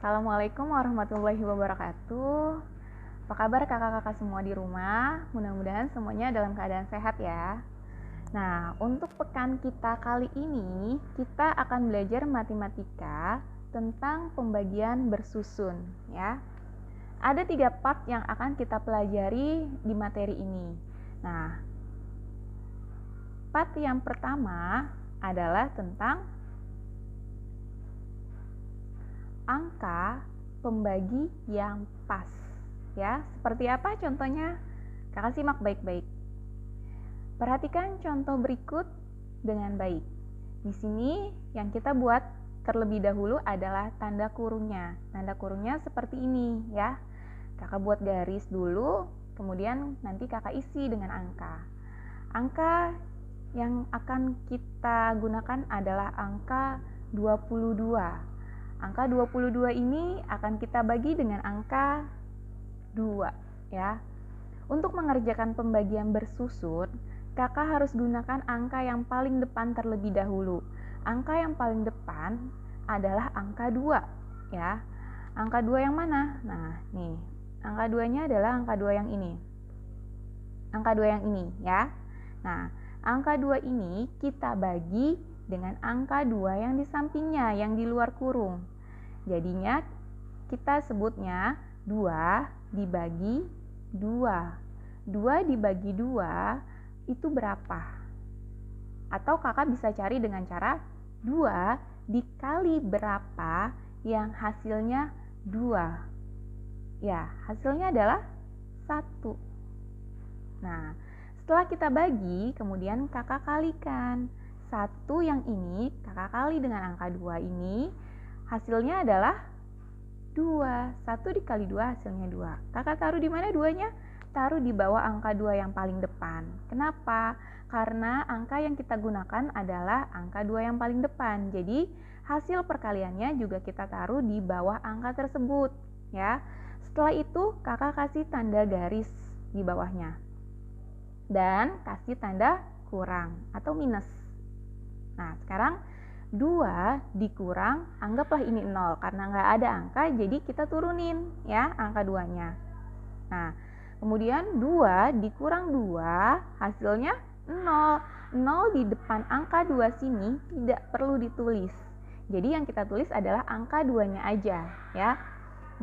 Assalamualaikum warahmatullahi wabarakatuh. Apa kabar kakak-kakak semua di rumah? Mudah-mudahan semuanya dalam keadaan sehat ya. Nah, untuk pekan kita kali ini, kita akan belajar matematika tentang pembagian bersusun ya. Ada 3 part yang akan kita pelajari di materi ini. Nah, part yang pertama adalah tentang angka pembagi yang pas. Ya, seperti apa contohnya? Kakak simak baik-baik. Perhatikan contoh berikut dengan baik. Di sini yang kita buat terlebih dahulu adalah tanda kurungnya. Tanda kurungnya seperti ini ya. Kakak buat garis dulu, kemudian nanti kakak isi dengan angka. Angka yang akan kita gunakan adalah angka 22. Angka 22 ini akan kita bagi dengan angka 2 ya. Untuk mengerjakan pembagian bersusun, kakak harus gunakan angka yang paling depan terlebih dahulu. Angka yang paling depan adalah angka 2 ya. Angka 2 yang mana? Nah, nih. Angka 2-nya adalah angka 2 yang ini. Angka 2 yang ini ya. Nah, angka 2 ini kita bagi dengan angka 2 yang di sampingnya, yang di luar kurung. Jadinya kita sebutnya 2 dibagi 2. 2 dibagi 2 itu berapa? Atau kakak bisa cari dengan cara 2 dikali berapa yang hasilnya 2. Ya, hasilnya adalah 1. Nah, setelah kita bagi, kemudian kakak kalikan. 1 yang ini kakak kali dengan angka 2 ini, hasilnya adalah 2. 1 dikali 2 hasilnya 2. Kakak taruh di mana 2-nya? Taruh di bawah angka 2 yang paling depan. Kenapa? Karena angka yang kita gunakan adalah angka 2 yang paling depan. Jadi, hasil perkaliannya juga kita taruh di bawah angka tersebut, ya. Setelah itu, kakak kasih tanda garis di bawahnya. Dan kasih tanda kurang atau minus. Nah, sekarang 2 dikurang, anggaplah ini 0 karena nggak ada angka, jadi kita turunin ya angka 2-nya. Nah, kemudian 2 dikurang 2, hasilnya 0. 0 di depan angka 2 sini tidak perlu ditulis. Jadi yang kita tulis adalah angka 2-nya aja ya.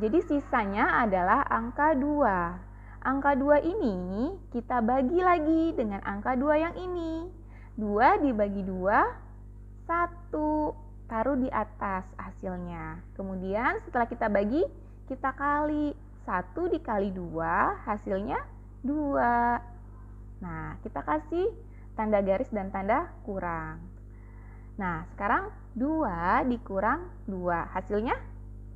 Jadi sisanya adalah angka 2. Angka 2 ini kita bagi lagi dengan angka 2 yang ini. 2 dibagi 2, 1, taruh di atas hasilnya. Kemudian setelah kita bagi, kita kali. 1 dikali 2, hasilnya 2. Nah, kita kasih tanda garis dan tanda kurang. Nah, sekarang 2 dikurang 2, hasilnya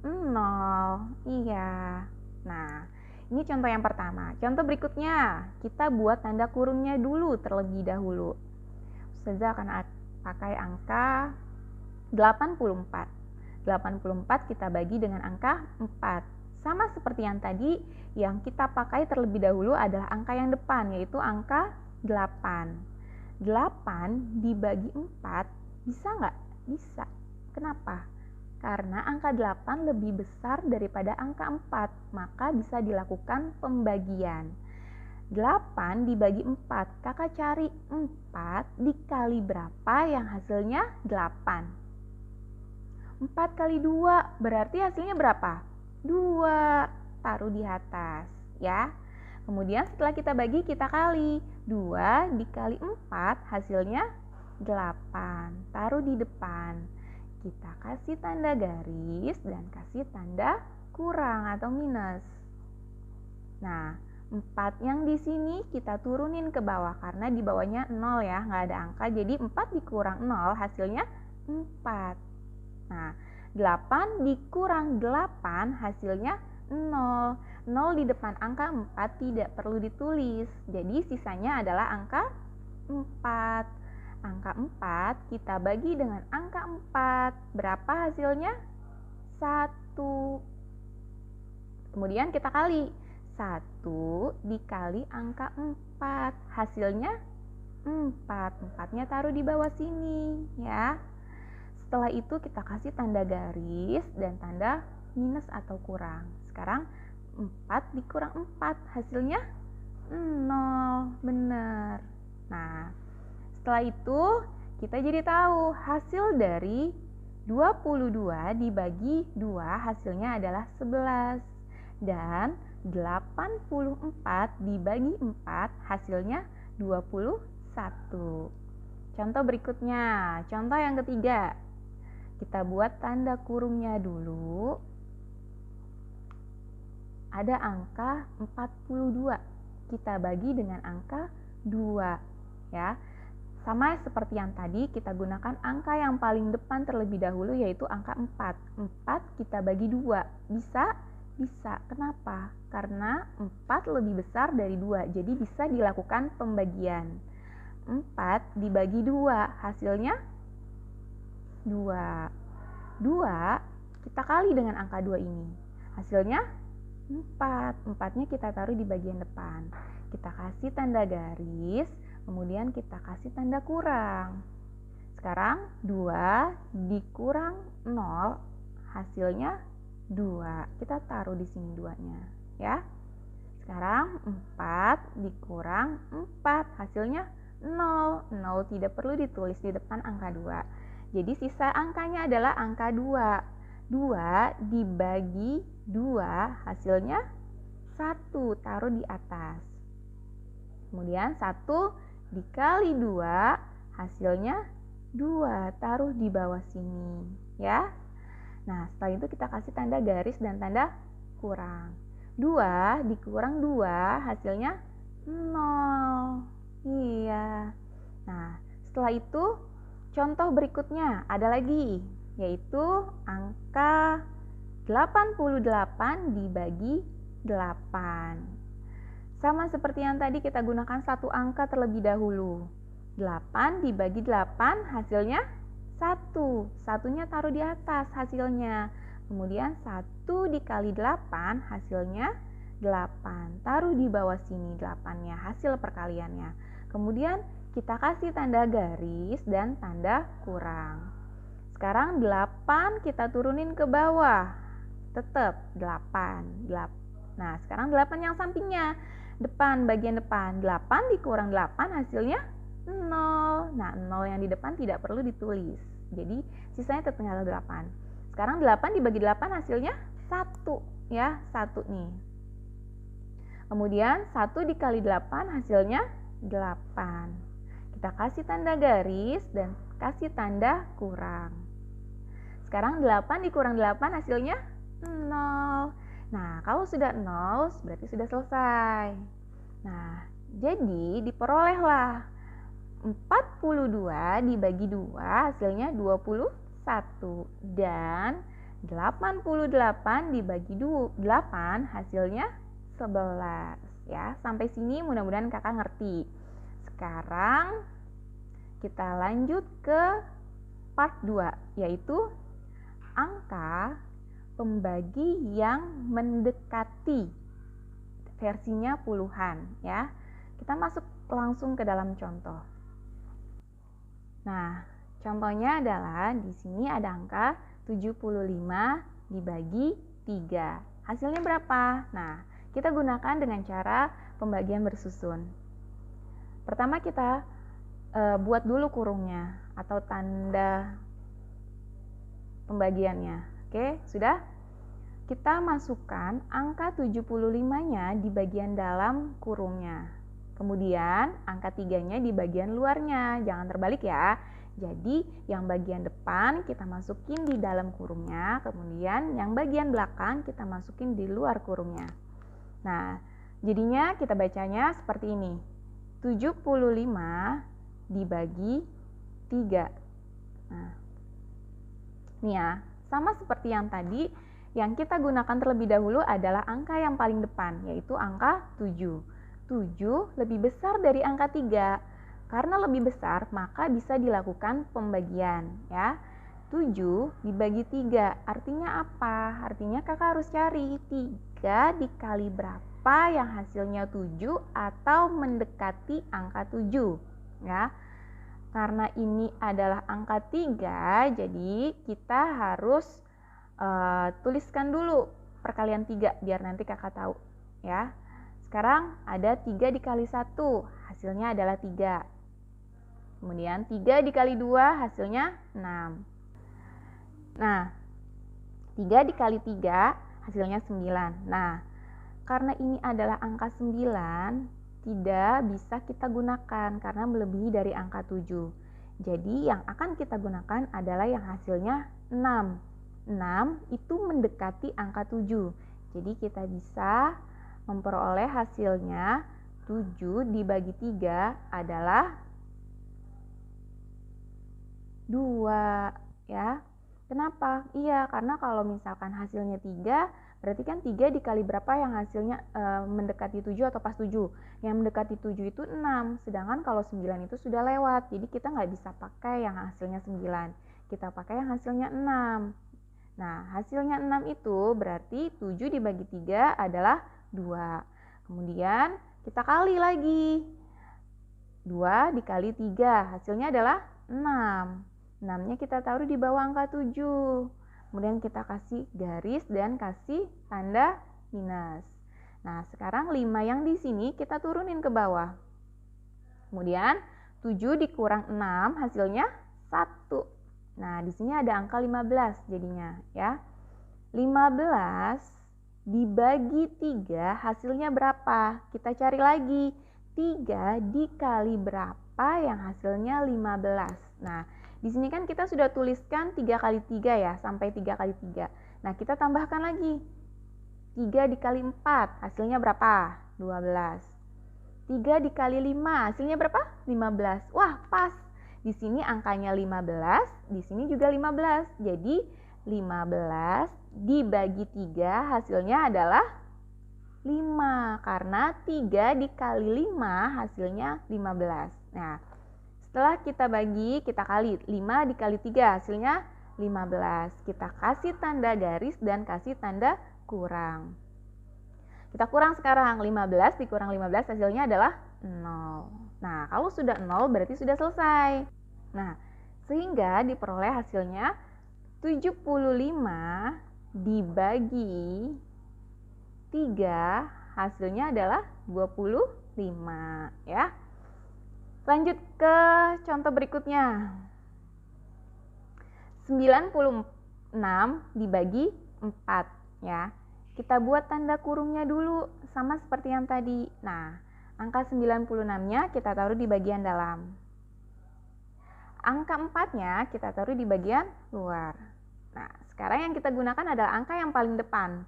0. Iya. Nah, ini contoh yang pertama. Contoh berikutnya, kita buat tanda kurungnya dulu terlebih dahulu. Ustazah akan pakai angka 84. 84 kita bagi dengan angka 4. Sama seperti yang tadi, yang kita pakai terlebih dahulu adalah angka yang depan, yaitu angka 8. 8 dibagi 4, bisa nggak? Bisa. Kenapa? Karena angka 8 lebih besar daripada angka 4, maka bisa dilakukan pembagian. 8 dibagi 4, kakak cari 4 dikali berapa yang hasilnya 8. 4 kali 2 berarti hasilnya berapa? 2, taruh di atas ya. Kemudian setelah kita bagi, kita kali. 2 dikali 4 hasilnya 8, taruh di depan. Kita kasih tanda garis dan kasih tanda kurang atau minus. Nah, 4 yang di sini kita turunin ke bawah karena di bawahnya 0 ya, nggak ada angka. Jadi 4 dikurang 0 hasilnya 4. Nah, 8 dikurang 8 hasilnya 0. 0 di depan angka 4 tidak perlu ditulis. Jadi sisanya adalah angka 4. Angka 4 kita bagi dengan angka 4. Berapa hasilnya? 1. Kemudian kita kali. 1 dikali angka 4, hasilnya 4. 4-nya taruh di bawah sini ya. Setelah itu kita kasih tanda garis dan tanda minus atau kurang. Sekarang 4 dikurang 4, hasilnya 0, benar. Nah, setelah itu kita jadi tahu hasil dari 22 dibagi 2 hasilnya adalah 11. Dan 84 dibagi 4 hasilnya 21. Contoh berikutnya, contoh yang ketiga. Kita buat tanda kurungnya dulu. Ada angka 42. Kita bagi dengan angka 2, ya. Sama seperti yang tadi, kita gunakan angka yang paling depan terlebih dahulu, yaitu angka 4. 4 kita bagi 2. Bisa? Bisa. Kenapa? Karena 4 lebih besar dari 2, jadi bisa dilakukan pembagian. 4 dibagi 2, hasilnya 2. 2 kita kali dengan angka 2 ini. Hasilnya 4. 4-nya kita taruh di bagian depan. Kita kasih tanda garis, kemudian kita kasih tanda kurang. Sekarang 2 dikurang 0, hasilnya 2. Kita taruh di sini 2-nya, ya. Sekarang 4 dikurang 4, hasilnya 0. 0 tidak perlu ditulis di depan angka 2. Jadi sisa angkanya adalah angka 2. 2 dibagi 2 hasilnya 1, taruh di atas. Kemudian 1 dikali 2 hasilnya 2, taruh di bawah sini, ya. Nah, setelah itu kita kasih tanda garis dan tanda kurang. 2 dikurang 2 hasilnya 0. Iya. Nah, setelah itu contoh berikutnya ada lagi, yaitu angka 88 dibagi 8. Sama seperti yang tadi, kita gunakan satu angka terlebih dahulu. 8 dibagi 8 hasilnya 1. Satunya taruh di atas hasilnya. Kemudian 1 dikali 8 hasilnya 8. Taruh di bawah sini 8-nya, hasil perkaliannya. Kemudian kita kasih tanda garis dan tanda kurang. Sekarang 8 kita turunin ke bawah. Tetap 8. Nah, sekarang 8 yang sampingnya. Depan, bagian depan. 8 dikurang 8 hasilnya 0. Nah, 0 yang di depan tidak perlu ditulis. Jadi, sisanya tertinggal 8. Sekarang 8 dibagi 8 hasilnya 1. Ya, 1 nih. Kemudian 1 dikali 8 hasilnya 8. Kita kasih tanda garis dan kasih tanda kurang. Sekarang 8 dikurang 8 hasilnya 0. Nah, kalau sudah 0 berarti sudah selesai. Nah, jadi diperolehlah 42 dibagi 2 hasilnya 21. Dan 88 dibagi 8 hasilnya 11. Ya, sampai sini mudah-mudahan kakak ngerti. Sekarang kita lanjut ke part 2, yaitu angka pembagi yang mendekati, versinya puluhan, ya. Kita masuk langsung ke dalam contoh. Nah, contohnya adalah di sini ada angka 75 dibagi 3. Hasilnya berapa? Nah, kita gunakan dengan cara pembagian bersusun. Pertama kita buat dulu kurungnya atau tanda pembagiannya. Oke, sudah? Kita masukkan angka 75-nya di bagian dalam kurungnya. Kemudian angka 3-nya di bagian luarnya. Jangan terbalik ya. Jadi yang bagian depan kita masukin di dalam kurungnya, kemudian yang bagian belakang kita masukin di luar kurungnya. Nah, jadinya kita bacanya seperti ini. 75 dibagi 3. Nah, nih ya, sama seperti yang tadi, yang kita gunakan terlebih dahulu adalah angka yang paling depan, yaitu angka 7. 7 lebih besar dari angka 3. Karena lebih besar, maka bisa dilakukan pembagian, ya. 7 dibagi 3, artinya apa? Artinya kakak harus cari 3 dikali berapa yang hasilnya 7 atau mendekati angka 7, ya. Karena ini adalah angka 3, jadi kita harus tuliskan dulu perkalian 3 biar nanti kakak tahu ya. Sekarang ada 3 dikali 1, hasilnya adalah 3. Kemudian 3 dikali 2 hasilnya 6. Nah, 3 dikali 3 hasilnya 9. Nah, karena ini adalah angka 9, tidak bisa kita gunakan karena melebihi dari angka 7. Jadi yang akan kita gunakan adalah yang hasilnya 6. 6 itu mendekati angka 7. Jadi kita bisa memperoleh hasilnya 7 dibagi 3 adalah 2 ya. Kenapa? Iya, karena kalau misalkan hasilnya 3, berarti kan 3 dikali berapa yang hasilnya mendekati 7 atau pas 7? Yang mendekati 7 itu 6, sedangkan kalau 9 itu sudah lewat. Jadi kita nggak bisa pakai yang hasilnya 9. Kita pakai yang hasilnya 6. Nah, hasilnya 6 itu berarti 7 dibagi 3 adalah 2. Kemudian kita kali lagi. 2 dikali 3, hasilnya adalah 6. 6-nya kita taruh di bawah angka 7. Kemudian kita kasih garis dan kasih tanda minus. Nah, sekarang 5 yang di sini kita turunin ke bawah. Kemudian 7 dikurang 6 hasilnya 1. Nah, di sini ada angka 15 jadinya ya. 15 dibagi 3 hasilnya berapa? Kita cari lagi. 3 dikali berapa yang hasilnya 15. Nah, di sini kan kita sudah tuliskan 3 kali 3 ya, sampai 3 kali 3. Nah, kita tambahkan lagi. 3 dikali 4 hasilnya berapa? 12. 3 dikali 5 hasilnya berapa? 15. Wah, pas. Di sini angkanya 15, di sini juga 15. Jadi 15 dibagi 3 hasilnya adalah 5. Karena 3 dikali 5 hasilnya 15. Nah, setelah kita bagi, kita kali. 5 dikali 3 hasilnya 15. Kita kasih tanda garis dan kasih tanda kurang. Kita kurang sekarang. 15 dikurang 15 hasilnya adalah 0. Nah, kalau sudah 0 berarti sudah selesai. Nah, sehingga diperoleh hasilnya 75 dibagi 3 hasilnya adalah 25 ya. Lanjut ke contoh berikutnya. 96 dibagi 4 ya. Kita buat tanda kurungnya dulu sama seperti yang tadi. Nah, angka 96-nya kita taruh di bagian dalam. Angka 4-nya kita taruh di bagian luar. Nah, sekarang yang kita gunakan adalah angka yang paling depan.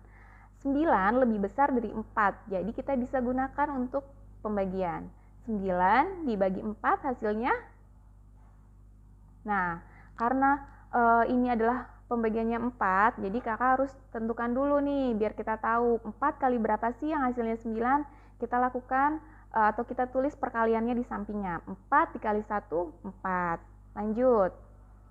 9 lebih besar dari 4, jadi kita bisa gunakan untuk pembagian. 9 dibagi 4 hasilnya. Nah, karena ini adalah pembagiannya 4, jadi kakak harus tentukan dulu nih, biar kita tahu 4 kali berapa sih yang hasilnya 9. Kita lakukan atau kita tulis perkaliannya di sampingnya. 4 dikali 1, 4. Lanjut.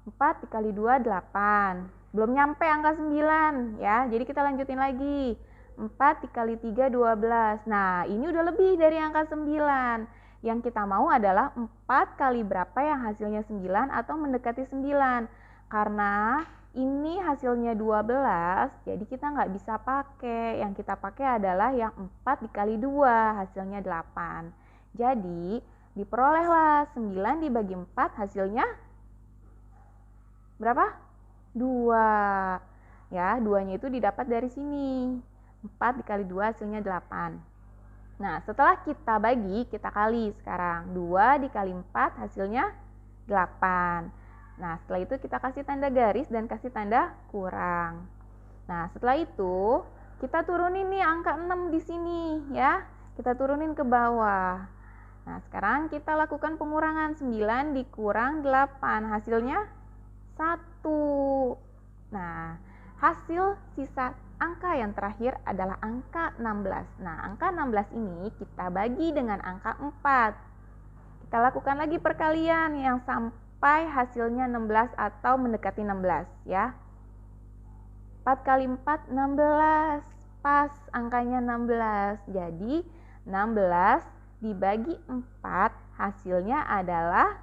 4 dikali 2, 8. Belum nyampe angka 9 ya, jadi kita lanjutin lagi. 4 dikali 3, 12. Nah, ini udah lebih dari angka 9. Yang kita mau adalah 4 kali berapa yang hasilnya 9 atau mendekati 9. Karena ini hasilnya 12, jadi kita nggak bisa pakai. Yang kita pakai adalah yang 4 dikali 2, hasilnya 8. Jadi, diperolehlah 9 dibagi 4 hasilnya berapa? 2. Ya, 2-nya itu didapat dari sini. 4 dikali 2 hasilnya 8. Nah, setelah kita bagi, kita kali sekarang. 2 dikali 4 hasilnya 8. Nah, setelah itu kita kasih tanda garis dan kasih tanda kurang. Nah, setelah itu kita turunin nih angka 6 di sini ya. Kita turunin ke bawah. Nah, sekarang kita lakukan pengurangan. 9 dikurang 8 hasilnya 1. Nah, hasil sisa angka yang terakhir adalah angka 16. Nah, angka 16 ini kita bagi dengan angka 4. Kita lakukan lagi perkalian yang sampai hasilnya 16 atau mendekati 16 ya. 4 kali 4, 16. Pas angkanya 16. Jadi 16 dibagi 4 hasilnya adalah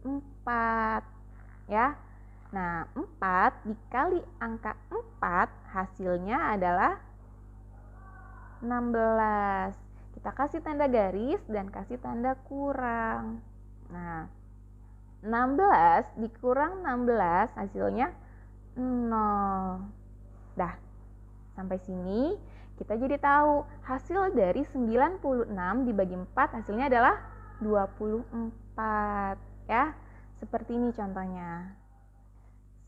4. ya. Nah, 4 dikali angka 4 hasilnya adalah 16. Kita kasih tanda garis dan kasih tanda kurang. Nah, 16 dikurang 16 hasilnya 0. Dah, sampai sini kita jadi tahu hasil dari 96 dibagi 4 hasilnya adalah 24. Ya, seperti ini contohnya.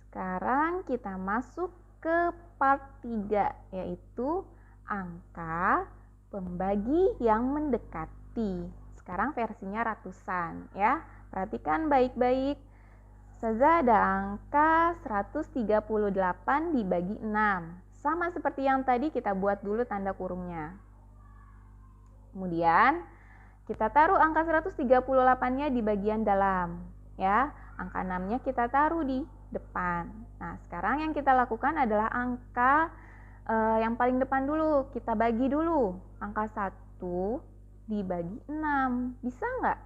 Sekarang kita masuk ke part 3, yaitu angka pembagi yang mendekati. Sekarang versinya ratusan, ya. Perhatikan baik-baik. Saza ada angka 138 dibagi 6. Sama seperti yang tadi, kita buat dulu tanda kurungnya. Kemudian kita taruh angka 138-nya di bagian dalam, ya. Angka 6-nya kita taruh di depan. Nah, sekarang yang kita lakukan adalah angka yang paling depan dulu. Kita bagi dulu. Angka 1 dibagi 6. Bisa nggak?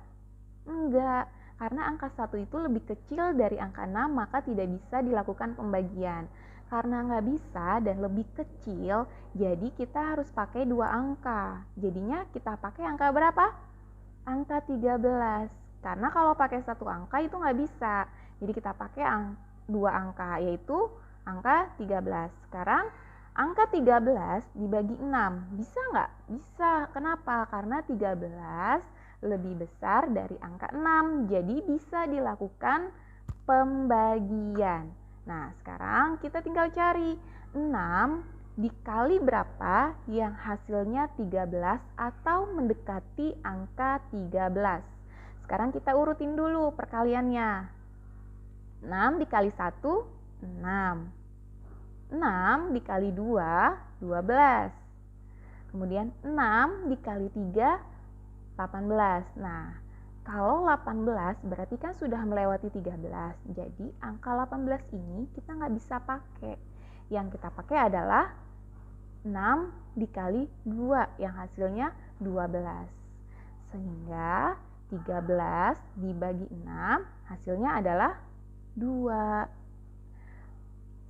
Enggak. Karena angka 1 itu lebih kecil dari angka 6, maka tidak bisa dilakukan pembagian. Karena nggak bisa dan lebih kecil, jadi kita harus pakai 2 angka. Jadinya kita pakai angka berapa? Angka 13. Karena kalau pakai 1 angka itu nggak bisa. Jadi kita pakai 2 angka, yaitu angka 13. Sekarang angka 13 dibagi 6. Bisa nggak? Bisa. Kenapa? Karena 13 lebih besar dari angka 6. Jadi bisa dilakukan pembagian. Nah, sekarang kita tinggal cari 6 dikali berapa yang hasilnya 13 atau mendekati angka 13. Sekarang kita urutin dulu perkaliannya. 6 dikali 1, 6. 6 dikali 2, 12. Kemudian 6 dikali 3, 18. Nah, kalau 18 berarti kan sudah melewati 13. Jadi angka 18 ini kita nggak bisa pakai. Yang kita pakai adalah 6 dikali 2 yang hasilnya 12. Sehingga 13 dibagi 6 hasilnya adalah 2.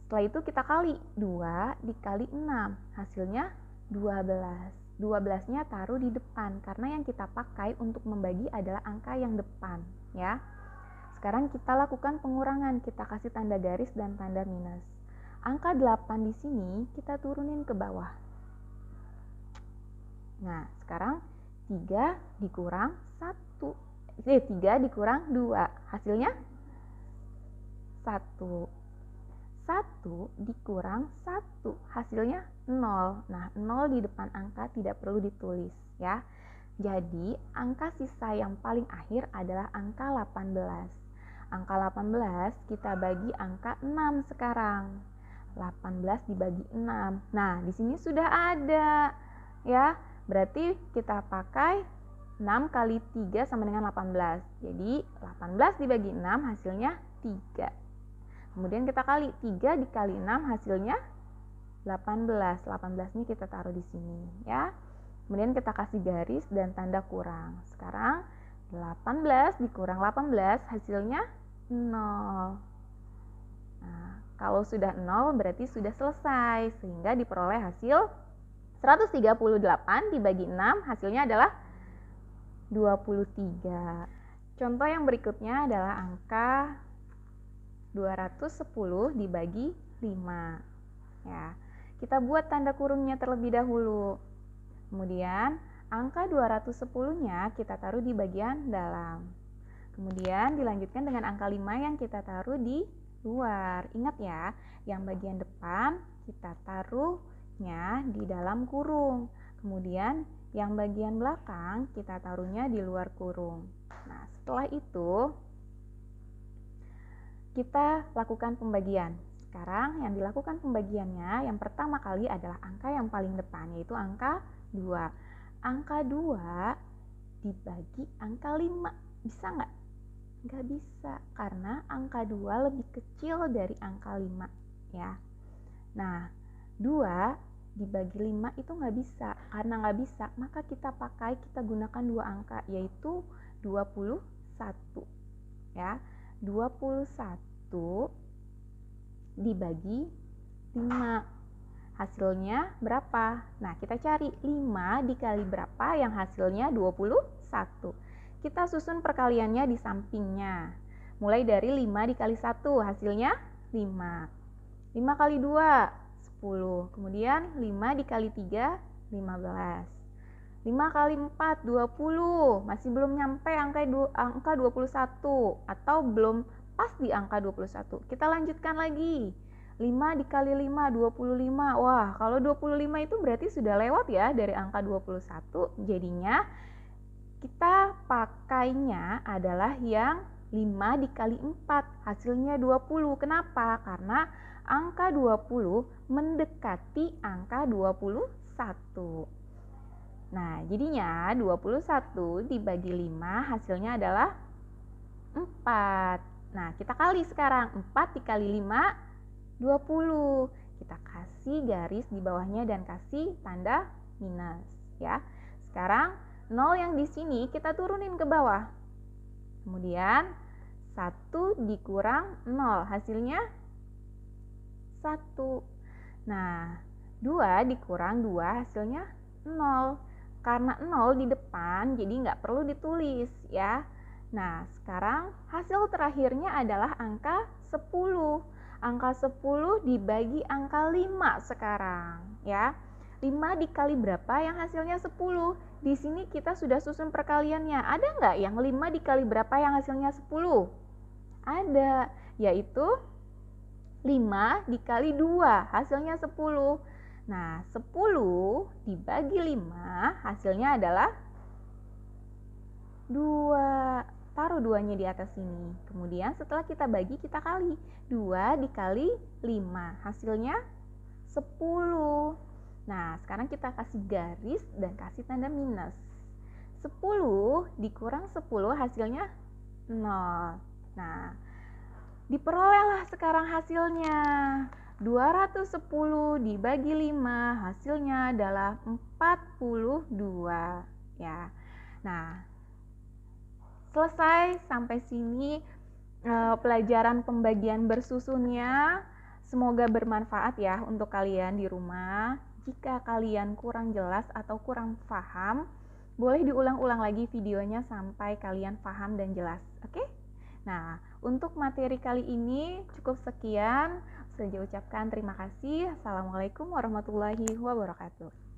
Setelah itu kita kali 2 dikali 6 hasilnya 12. 12-nya taruh di depan karena yang kita pakai untuk membagi adalah angka yang depan, ya. Sekarang kita lakukan pengurangan, kita kasih tanda garis dan tanda minus. Angka 8 di sini kita turunin ke bawah. Nah, sekarang 3 dikurang 1. 3 dikurang 2, hasilnya 1. 1 dikurang 1, hasilnya 0. Nah, 0 di depan angka tidak perlu ditulis, ya. Jadi, angka sisa yang paling akhir adalah angka 18. Angka 18 kita bagi angka 6 sekarang. 18 dibagi 6. Nah, di sini sudah ada, ya. Berarti kita pakai 6 kali 3 sama dengan 18. Jadi, 18 dibagi 6 hasilnya 3. Kemudian kita kali 3 dikali 6 hasilnya 18. 18-nya kita taruh di sini, ya. Kemudian kita kasih garis dan tanda kurang. Sekarang 18 dikurang 18 hasilnya 0. Nah, kalau sudah 0 berarti sudah selesai sehingga diperoleh hasil 138 dibagi 6 hasilnya adalah 23. Contoh yang berikutnya adalah angka 210 dibagi 5. Ya, kita buat tanda kurungnya terlebih dahulu. Kemudian angka 210-nya kita taruh di bagian dalam. Kemudian dilanjutkan dengan angka 5 yang kita taruh di luar. Ingat ya, yang bagian depan kita taruhnya di dalam kurung. Kemudian yang bagian belakang kita taruhnya di luar kurung. Nah, setelah itu kita lakukan pembagian. Sekarang yang dilakukan pembagiannya yang pertama kali adalah angka yang paling depan, yaitu angka 2. Angka 2 dibagi angka 5. Bisa nggak? Nggak bisa, karena angka 2 lebih kecil dari angka 5, ya. Nah, 2 dibagi 5 itu nggak bisa. Karena nggak bisa, maka kita gunakan 2 angka, yaitu 21. Ya, 21 dibagi 5. Hasilnya berapa? Nah, kita cari 5 dikali berapa yang hasilnya 21. Kita susun perkaliannya di sampingnya. Mulai dari 5 dikali 1, hasilnya 5. 5 kali 2, 10. Kemudian 5 dikali 3, 15. 5 kali 4, 20. Masih belum nyampe angka 21 atau belum pas di angka 21. Kita lanjutkan lagi. 5 dikali 5, 25. Wah, kalau 25 itu berarti sudah lewat ya dari angka 21. Jadinya kita pakainya adalah yang 5 dikali 4, hasilnya 20. Kenapa? Karena angka 20 mendekati angka 21. Nah, jadinya 21 dibagi 5 hasilnya adalah 4. Nah, kita kali sekarang. 4 dikali 5, 20. Kita kasih garis di bawahnya dan kasih tanda minus ya. Sekarang 0 yang di sini kita turunin ke bawah. Kemudian 1 dikurang 0, hasilnya 1. Nah, 2 dikurang 2 hasilnya 0. Karena 0 di depan jadi nggak perlu ditulis ya. Nah, sekarang hasil terakhirnya adalah angka 10. Angka 10 dibagi angka 5 sekarang ya. 5 dikali berapa yang hasilnya 10? Di sini kita sudah susun perkaliannya. Ada nggak yang 5 dikali berapa yang hasilnya 10? Ada, yaitu 5 dikali 2 hasilnya 10. Nah, 10 dibagi 5 hasilnya adalah 2. Taruh 2-nya di atas sini. Kemudian setelah kita bagi, kita kali. 2 dikali 5 hasilnya 10. Nah, sekarang kita kasih garis dan kasih tanda minus. 10 dikurang 10 hasilnya 0. Nah, diperolehlah sekarang hasilnya. 210 dibagi 5 hasilnya adalah 42 ya. Nah, selesai sampai sini pelajaran pembagian bersusunnya. Semoga bermanfaat ya untuk kalian di rumah. Jika kalian kurang jelas atau kurang paham, boleh diulang-ulang lagi videonya sampai kalian paham dan jelas. Oke? Nah, untuk materi kali ini cukup sekian. Saya ucapkan terima kasih. Assalamualaikum warahmatullahi wabarakatuh.